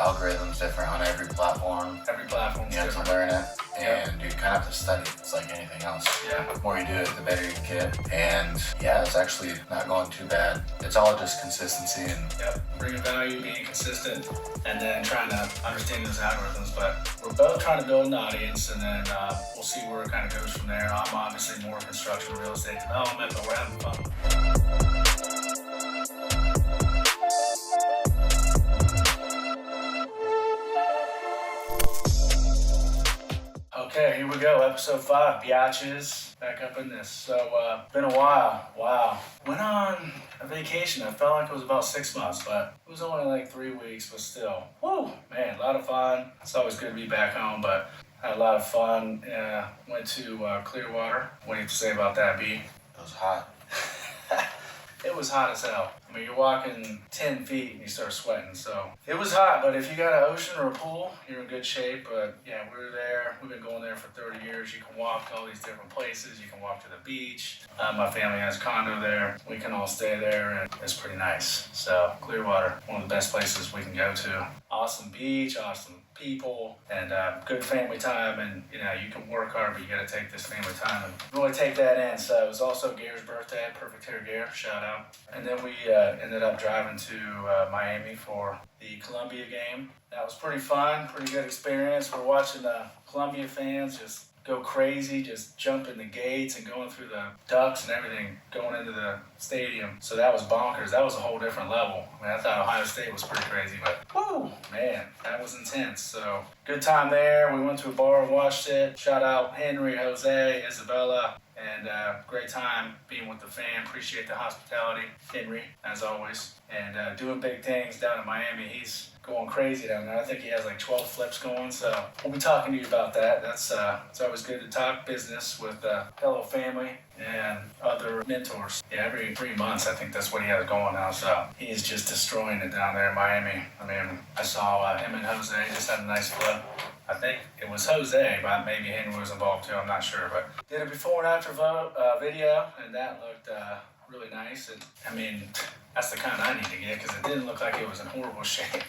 algorithm's different on every platform. Every platform's You have different. to learn it, and you kind of have to study. It's like anything else. Yeah. The more you do it, the better you get. And yeah, it's actually not going too bad. It's all just consistency and bringing value, being consistent, and then trying to understand those algorithms. But we're both trying to build an audience, and then we'll see where it kind of goes from there. I'm obviously more construction, real estate development, but we're having fun. Okay, here we go, episode 5, biatches, back up in this. So, been a while, wow. Went on a vacation, I felt like it was about 6 months, but it was only like 3 weeks, but still. Woo, man, a lot of fun. It's always good to be back home, but had a lot of fun. Went to Clearwater. What do you have to say about that, B? it was hot. It was hot as hell. I mean, you're walking 10 feet and you start sweating, so. It was hot, but if you got an ocean or a pool, you're in good shape. But yeah, we were there. We've been going there for 30 years. You can walk to all these different places. You can walk to the beach. My family has a condo there. We can all stay there, and it's pretty nice. So Clearwater, one of the best places we can go to. Awesome beach, awesome people, and good family time. And you know, you can work hard, but you got to take this family time and really take that in. So it was also Gare's birthday. Perfect hair, Gare, shout out. And then we ended up driving to Miami for the Columbia game. That was pretty fun, pretty good experience. We're watching the Columbia fans just go crazy, just jumping the gates and going through the ducts and everything, going into the stadium. So that was bonkers. That was a whole different level. I mean, I thought Ohio State was pretty crazy, but whoo, man, that was intense. So good time there. We went to a bar and watched it. Shout out Henry, Jose, Isabella, and great time being with the fam. Appreciate the hospitality, Henry, as always. And doing big things down in Miami. He's going crazy down there. I think he has like 12 flips going, so we'll be talking to you about that. That's it's always good to talk business with fellow family and other mentors. Yeah, every 3 months I think that's what he has going now, so he's just destroying it down there in Miami. I mean, I saw him and Jose just had a nice flip. I think it was Jose, but maybe Henry was involved too, I'm not sure. But did a before and after video, and that looked really nice. And I mean, that's the kind I need to get, because it didn't look like it was in horrible shape.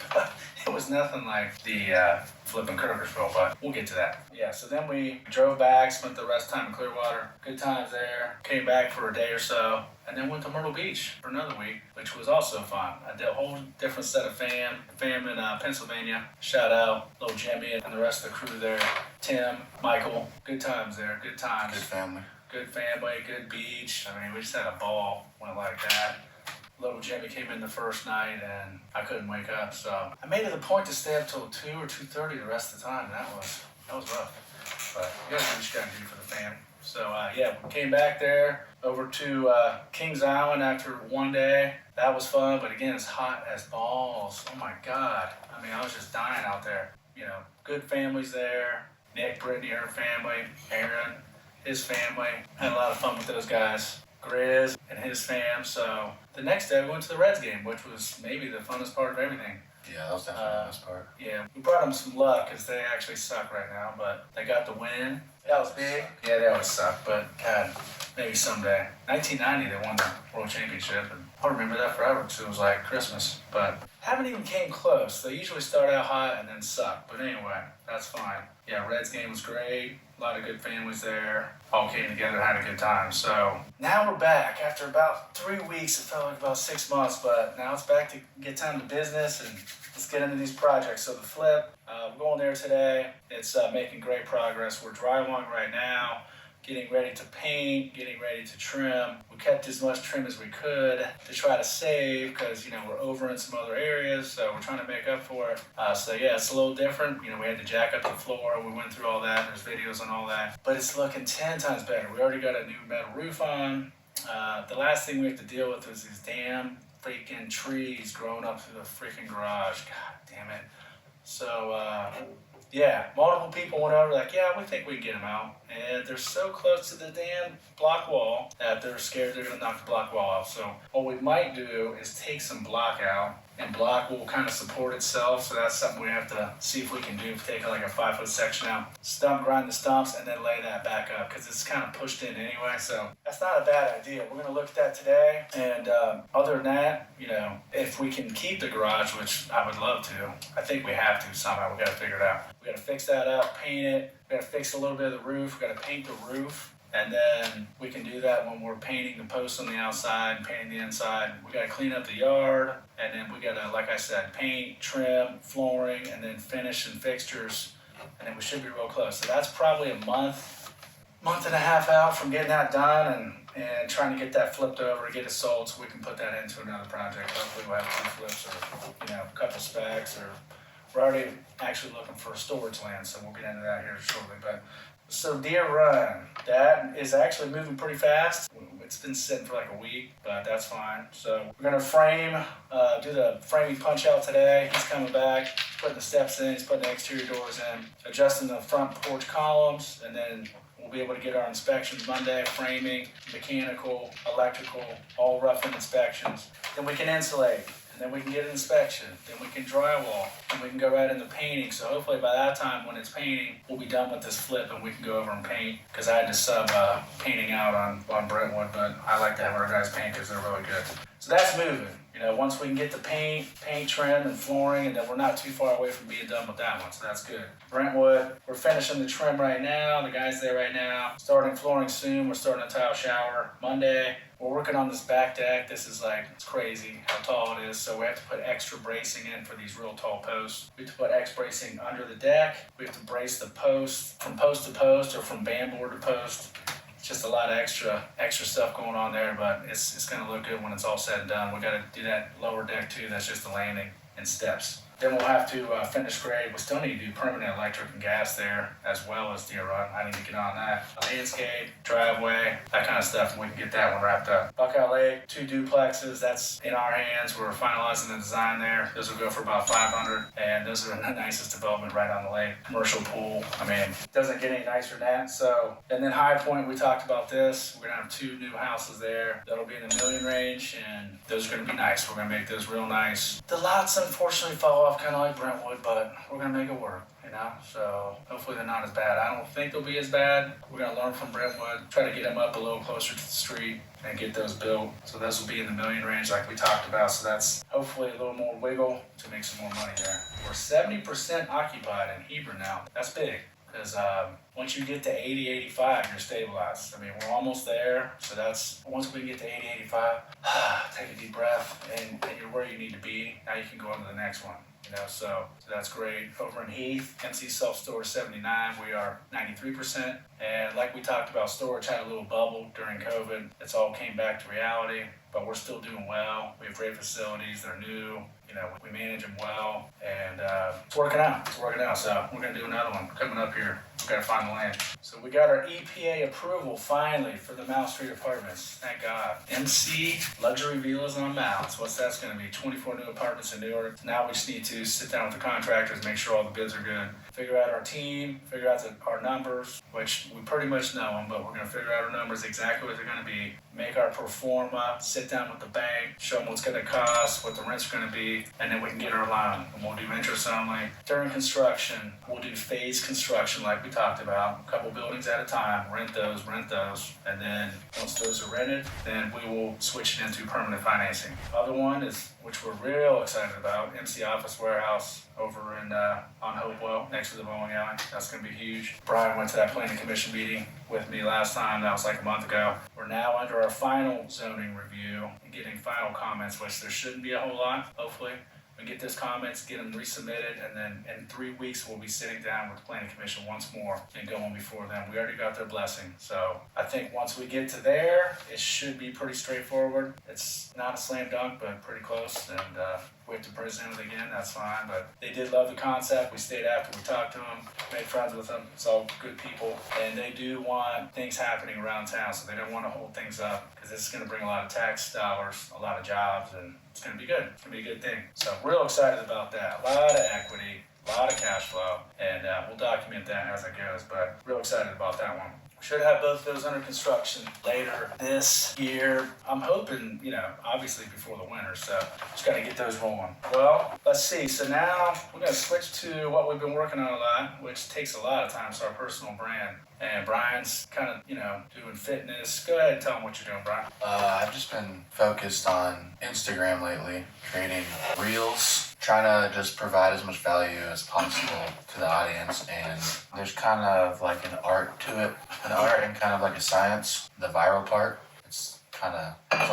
It was nothing like the flip in Kirkersville, but we'll get to that. Yeah, so then we drove back, spent the rest of the time in Clearwater. Good times there. Came back for a day or so, and then went to Myrtle Beach for another week, which was also fun. I did a whole different set of fam in Pennsylvania. Shout out little Jimmy and the rest of the crew there. Tim, Michael. Good times there, good times. Good family. Good family, good beach. I mean, we just had a ball, went like that. Little Jimmy came in the first night and I couldn't wake up, so I made it a point to stay up till 2 or 2:30 the rest of the time. That was rough, but you gotta do what you gotta do for the fam. So yeah, we came back there over to Kings Island after one day. That was fun, but again, it's hot as balls. Oh my God. I mean, I was just dying out there. You know, good families there. Nick, Brittany, her family, Aaron, his family. Had a lot of fun with those guys. Grizz and his fam. So the next day we went to the Reds game, which was maybe the funnest part of everything. Yeah, that was definitely the best part. Yeah, we brought them some luck because they actually suck right now, but they got the win. That was big. Yeah, they always suck, but God, maybe someday. 1990 they won the World Championship, and I'll remember that forever because it was like Christmas. But haven't even came close. They usually start out hot and then suck, but anyway, that's fine. Yeah, Reds game was great. A lot of good families there. All came together, had a good time. So now we're back after about 3 weeks. It felt like about 6 months, but now it's back to get time to business and let's get into these projects. So the flip, we're going there today. It's making great progress. We're drywalling right now, getting ready to paint, getting ready to trim. We kept as much trim as we could to try to save because, you know, we're over in some other areas, so we're trying to make up for it. So yeah, it's a little different. You know, we had to jack up the floor. We went through all that. There's videos on all that. But it's looking 10 times better. We already got a new metal roof on. The last thing we have to deal with is these damn freaking trees growing up through the freaking garage. God damn it. So, yeah, multiple people went over like, yeah, we think we can get them out. And they're so close to the damn block wall that they're scared they're going to knock the block wall off. So what we might do is take some block out and block will kind of support itself. So that's something we have to see if we can do. Take like a 5-foot section out, grind the stumps, and then lay that back up because it's kind of pushed in anyway. So that's not a bad idea. We're gonna look at that today. And other than that, if we can keep the garage, which I would love to, I think we have to somehow. We got to figure it out. We got to fix that up, paint it. We got to fix a little bit of the roof. We got to paint the roof. And then we can do that when we're painting the posts on the outside and painting the inside. We got to clean up the yard, and then we got to, like I said, paint, trim, flooring, and then finish and fixtures, and then we should be real close. So that's probably a month and a half out from getting that done and trying to get that flipped over, get it sold so we can put that into another project. Hopefully we'll have 2 flips or, a couple specs, or we're already actually looking for storage land, so we'll get into that here shortly. But so Deer Run, that is actually moving pretty fast. It's been sitting for like a week, but that's fine. So we're gonna do the framing punch out today. He's coming back, putting the steps in, he's putting the exterior doors in, adjusting the front porch columns, and then we'll be able to get our inspections Monday, framing, mechanical, electrical, all rough-in inspections. Then we can insulate. Then we can get an inspection, then we can drywall, and we can go right into painting. So hopefully by that time when it's painting, we'll be done with this flip and we can go over and paint. Because I had to sub painting out on Brentwood, but I like to have our guys paint because they're really good. So that's moving. Once we can get the paint, trim, and flooring, and then we're not too far away from being done with that one, so that's good. Brentwood, we're finishing the trim right now. The guy's there right now. Starting flooring soon. We're starting a tile shower Monday. We're working on this back deck. This is it's crazy how tall it is, so we have to put extra bracing in for these real tall posts. We have to put X bracing under the deck. We have to brace the post from post to post or from band board to post. Just a lot of extra stuff going on there, but it's going to look good when it's all said and done. We got to do that lower deck too. That's just the landing and steps. Then we'll have to finish grade. We still need to do permanent electric and gas there, as well as Deer Run. I need to get on that. Landscape, driveway, that kind of stuff, and we can get that one wrapped up. Bucky Lake, 2 duplexes, that's in our hands. We're finalizing the design there. Those will go for about $500, and those are the nicest development right on the lake. Commercial pool, doesn't get any nicer than that. So, and then High Point, we talked about this. We're gonna have 2 new houses there. That'll be in the $1 million range, and those are gonna be nice. We're gonna make those real nice. The lots unfortunately fall off kind of like Brentwood, but we're gonna make it work, so hopefully they're not as bad. I don't think they'll be as bad. We're gonna learn from Brentwood, try to get them up a little closer to the street and get those built. So those will be in the $1 million range like we talked about. So that's hopefully a little more wiggle to make some more money there. We're 70% occupied in Hebron now. That's big. Because once you get to 80, 85, you're stabilized. We're almost there. So that's, once we get to 80, 85, take a deep breath, and you're where you need to be. Now you can go on to the next one. So that's great. Over in Heath, MC Self-Storage 79, we are 93%. And like we talked about, storage had a little bubble during COVID. It's all came back to reality, but we're still doing well. We have great facilities. They're new. We manage them well, and it's working out. So we're gonna do another one coming up here. We've got to find the land. So we got our EPA approval finally for the Mount Street apartments. Thank God. MC Luxury Villas on Mounts. What's that's gonna be? 24 new apartments in New York. Now we just need to sit down with the contractors, make sure all the bids are good, figure out our team, figure out our numbers, which we pretty much know them, but we're gonna figure out our numbers, exactly what they're gonna be, make our pro forma, sit down with the bank, show them what's gonna cost, what the rent's gonna be, and then we can get our loan. And we'll do interest only. During construction, we'll do phase construction like we talked about, a couple buildings at a time, rent those, and then once those are rented, then we will switch it into permanent financing. Other one is, which we're real excited about, MC Office Warehouse over in on Hopewell, next to the bowling alley. That's going to be huge. Brian went to that planning commission meeting with me last time. That was like a month ago. We're now under our final zoning review and getting final comments, which there shouldn't be a whole lot, hopefully. We get those comments, get them resubmitted, and then in 3 weeks we'll be sitting down with the planning commission once more and going before them. We already got their blessing. So I think once we get to there, it should be pretty straightforward. It's not a slam dunk, but pretty close. And we have to present it again, that's fine. But they did love the concept. We stayed after, we talked to them, made friends with them. It's all good people. And they do want things happening around town, so they don't want to hold things up, because this is going to bring a lot of tax dollars, a lot of jobs, and it's going to be good. It's going to be a good thing. So real excited about that. A lot of equity, a lot of cash flow, and we'll document that as it goes, but real excited about that one. should have both of those under construction later this year. I'm hoping, obviously before the winter, so just got to get those rolling. Well, let's see. So now we're going to switch to what we've been working on a lot, which takes a lot of time. So our personal brand. And Brian's kind of, doing fitness. Go ahead and tell them what you're doing, Brian. I've just been focused on Instagram lately, creating reels, trying to just provide as much value as possible to the audience. And there's kind of like an art to it, an art and kind of like a science. The viral part, it's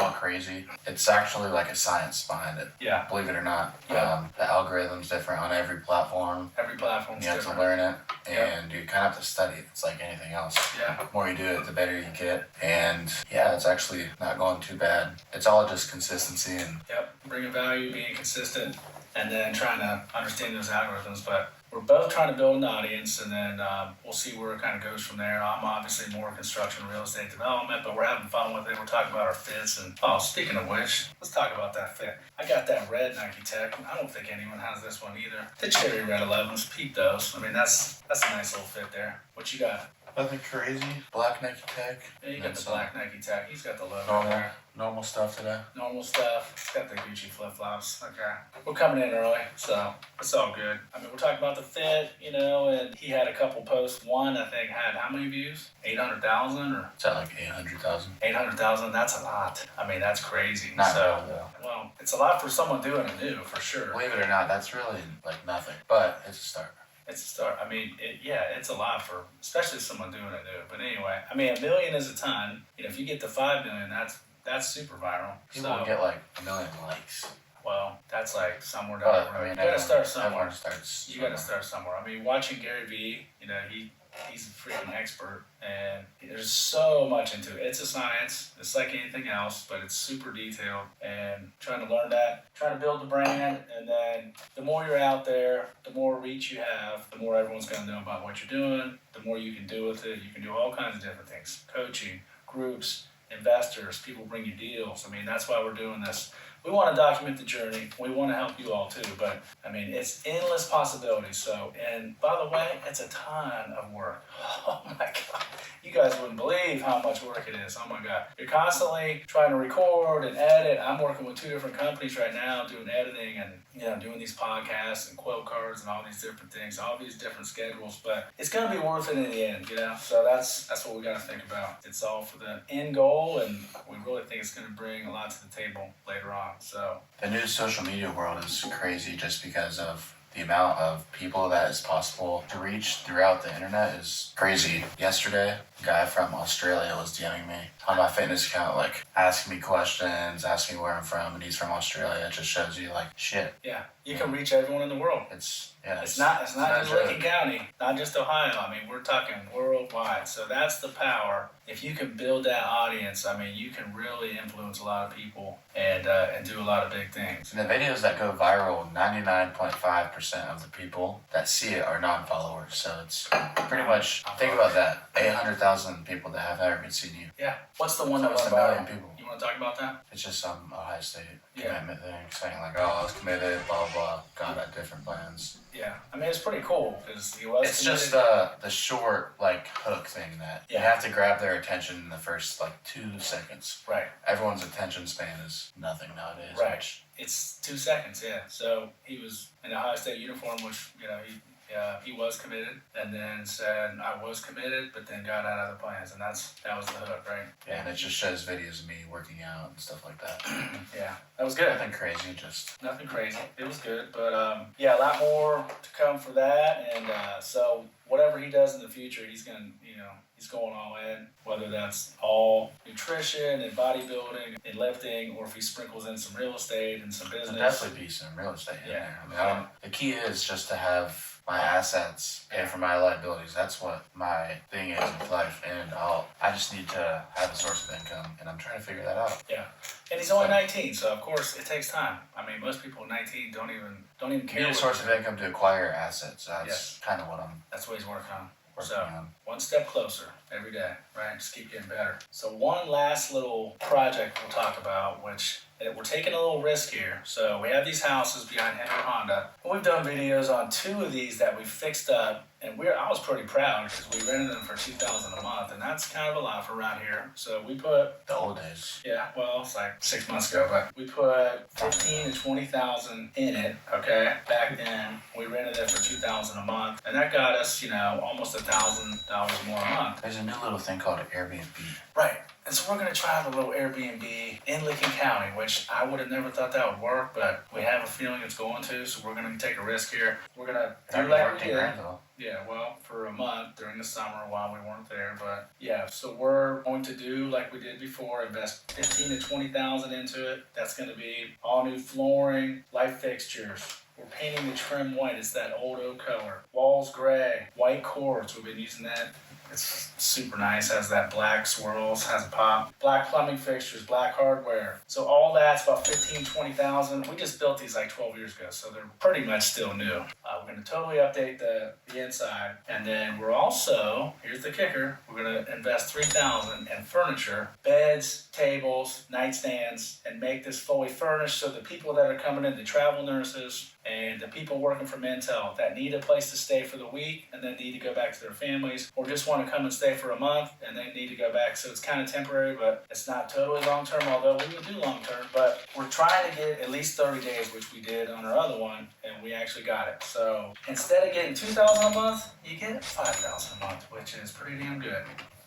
all crazy. It's actually like a science behind it. Yeah. Believe it or not. Yeah. The algorithm's different on every platform. Every platform's You have different. to learn it, and you kind of have to study it. It's like anything else. Yeah. The more you do it, the better you get. And yeah, it's actually not going too bad. It's all just consistency and Yep. Bringing value, being consistent, and then trying to understand those algorithms. But we're both trying to build an audience, and then we'll see where it kind of goes from there. I'm obviously more construction, real estate development, but we're having fun with it. We're talking about our fits. And speaking of which, let's talk about that fit. I got that red Nike Tech. I don't think anyone has this one either. The cherry red 11s, peep those. I mean, that's a nice little fit there. What you got? nothing crazy. Black Nike Tech. Yeah, you got the black Nike Tech. He's got the logo Normal, there. normal stuff today. Normal stuff. Got the Gucci flip-flops. Okay. We're coming in early, so it's all good. I mean, we're talking about the fit, and he had a couple posts. One, I think, had how many views? 800,000 or? It's at like 800,000. 800,000, that's a lot. I mean, that's crazy. Not so, bad, though. well, it's a lot for someone doing it new, for sure. Believe it or not, that's really like nothing, but it's a start. It's a start. I mean, it's a lot for, especially someone doing it new. But anyway, I mean, 1 million is a ton. If you get to 5 million, that's super viral. People will get like 1 million likes. Well, that's like somewhere down But the road. I mean, You gotta start somewhere. everyone starts. You gotta start somewhere. I mean, watching Gary Vee, he's a freaking expert, and there's so much into it. It's a science. It's like anything else, but it's super detailed. And trying to learn that, trying to build the brand, and then the more you're out there, the more reach you have, the more everyone's gonna know about what you're doing. The more you can do with it. You can do all kinds of different things: coaching, groups, investors, people bring you deals. I mean, that's why we're doing this. We want to document the journey. We want to help you all too, but I mean, it's endless possibilities. So, and by the way, it's a ton of work. Oh my God. You guys wouldn't believe how much work it is. Oh my God. You're constantly trying to record and edit. I'm working with 2 different companies right now doing editing and, doing these podcasts and quote cards and all these different things, all these different schedules, but it's going to be worth it in the end, So that's what we got to think about. It's all for the end goal, and we really think it's going to bring a lot to the table later on. So the new social media world is crazy just because of the amount of people that is possible to reach throughout the internet is crazy. Yesterday, a guy from Australia was DMing me on my fitness account, like asking me questions, asking me where I'm from, and he's from Australia. It just shows you like shit. Yeah, you can reach everyone in the world. It's not just Lincoln County, not just Ohio. I mean, we're talking worldwide. So that's the power. If you can build that audience, I mean, you can really influence a lot of people and do a lot of big things. And the videos that go viral, 99.5% of the people that see it are non-followers. So it's pretty much, think about that, 800,000 people that have never even seen you. Yeah. What's the one that Almost went a million viral? people. You want to talk about that? It's just some Ohio State Yeah. commitment thing, saying like, oh, I was committed, blah, blah, blah. God had different plans. Yeah. I mean, it's pretty cool because he was It's committed. just the short, like, hook thing that you Yeah. have to grab their attention in the first, 2 seconds. Right. Everyone's attention span is nothing nowadays. Right. Which, It's 2 seconds, yeah. So he was in the Ohio State uniform, which, he was committed, and then said, I was committed, but then got out of the plans, and that was the hook, right? yeah, and it just shows videos of me working out and stuff like that. Yeah, that was good. Nothing crazy, just Nothing crazy. It was good, but a lot more to come for that, and so whatever he does in the future, he's gonna, he's going all in, whether that's all nutrition and bodybuilding and lifting, or if he sprinkles in some real estate and some business. there'll definitely be some real estate in there. I mean, the key is just to have my assets pay for my liabilities. That's what my thing is with life, and I just need to have a source of income, and I'm trying to figure that out. Yeah, and he's only 19, so of course it takes time. I mean, most people at 19 don't even You care. need a source of income to acquire assets. That's Yes. kind of what I'm That's what he's working on. working So on. one step closer every day, right? Just keep getting better. So one last little project we'll talk about, which And we're taking a little risk here. So we have these houses behind Henry Honda. We've done videos on 2 of these that we fixed up, and I was pretty proud because we rented them for $2,000 a month, and that's kind of a lot for around here. So we put The old days. yeah, well, it's like 6 months ago, but we put 15 to 20,000 in it. Okay, back then we rented it for $2,000 a month, and that got us, almost $1,000 more a month. There's a new little thing called an Airbnb. Right. And so we're going to try the little Airbnb in Licking County, which I would have never thought that would work, but we have a feeling it's going to, so we're going to take a risk here. We're going to do like we did. Yeah, well, for a month during the summer while we weren't there, but yeah, so we're going to do like we did before, invest 15 to 20,000 into it. That's going to be all new flooring, light fixtures. We're painting the trim white. It's that old oak color. Walls gray, white cords. We've been using that. It's super nice, has that black swirls, has a pop. Black plumbing fixtures, black hardware. So all that's about 15, 20,000. We just built these like 12 years ago, so they're pretty much still new. We're gonna totally update the inside. And then we're also, here's the kicker, we're gonna invest 3,000 in furniture, beds, tables, nightstands, and make this fully furnished so the people that are coming in, the travel nurses, and the people working from Intel that need a place to stay for the week and then need to go back to their families, or just want to come and stay for a month and they need to go back. So it's kind of temporary, but it's not totally long term, although we would do long term. But we're trying to get at least 30 days, which we did on our other one, and we actually got it. So instead of getting $2,000 a month, you get $5,000 a month, which is pretty damn good.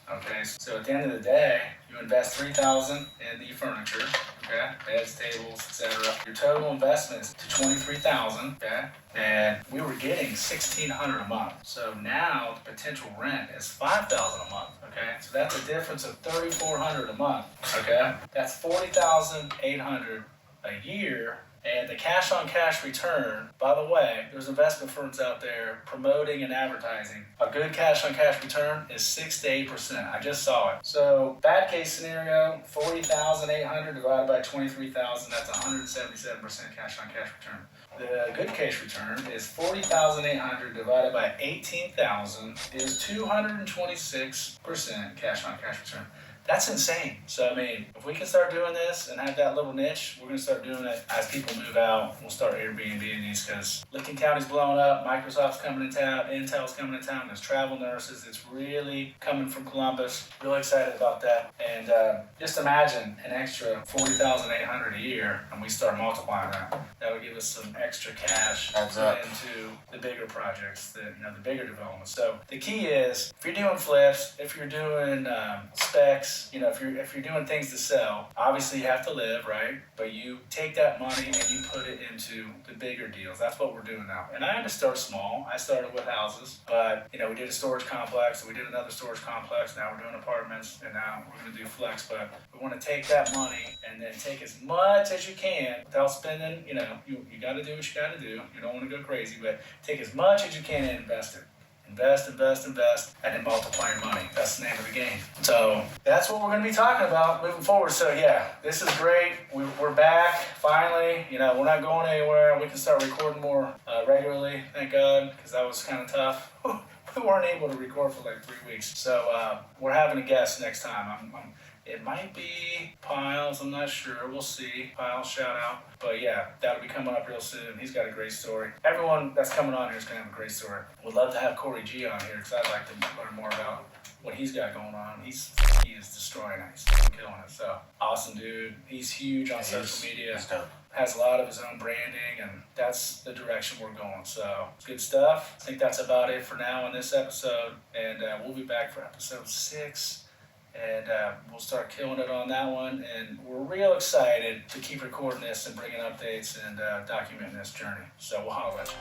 Okay, so at the end of the day, you invest $3,000 in the furniture, okay, beds, tables, etc. Your total investment is to $23,000, okay, and we were getting $1,600 a month. So now the potential rent is $5,000 a month, okay. So that's a difference of $3,400 a month, okay. That's $40,800 a year. And the cash on cash return, by the way, there's investment firms out there promoting and advertising. A good cash on cash return is 6 to 8%. I just saw it. So bad case scenario, 40,800 divided by 23,000, that's 177% cash on cash return. The good case return is 40,800 divided by 18,000 is 226% cash on cash return. That's insane. So, I mean, if we can start doing this and have that little niche, we're going to start doing it as people move out. We'll start Airbnb in these because Licking County's blowing up. Microsoft's coming to town. Intel's coming to town. There's travel nurses. It's really coming from Columbus. Really excited about that. And just imagine an extra $40,800 a year and we start multiplying that. That would give us some extra cash to put into the bigger projects, the bigger developments. So the key is if you're doing flips, if you're doing specs, if you're doing things to sell, obviously you have to live, right? But you take that money and you put it into the bigger deals. That's what we're doing now. And I had to start small. I started with houses, but we did a storage complex, we did another storage complex. Now we're doing apartments, and now we're going to do flex. But we want to take that money and then take as much as you can without spending. You got to do what you got to do. You don't want to go crazy, but take as much as you can and invest it. Invest, and then multiply your money. That's the name of the game. So that's what we're going to be talking about moving forward. So yeah, this is great. We're back finally. We're not going anywhere. We can start recording more regularly, thank God, because that was kind of tough. We weren't able to record for like 3 weeks. So we're having a guest next time. It might be Piles, I'm not sure. We'll see. Piles, shout out. But yeah, that'll be coming up real soon. He's got a great story. Everyone that's coming on here is going to have a great story. Would love to have Corey G on here because I'd like to learn more about what he's got going on. He is destroying it. He's killing it. So awesome dude. He's huge on social media. He's dope. Has a lot of his own branding, and that's the direction we're going. So good stuff. I think that's about it for now in this episode. And we'll be back for episode 6. And we'll start killing it on that one. And we're real excited to keep recording this and bringing updates and documenting this journey. So we'll holler at you.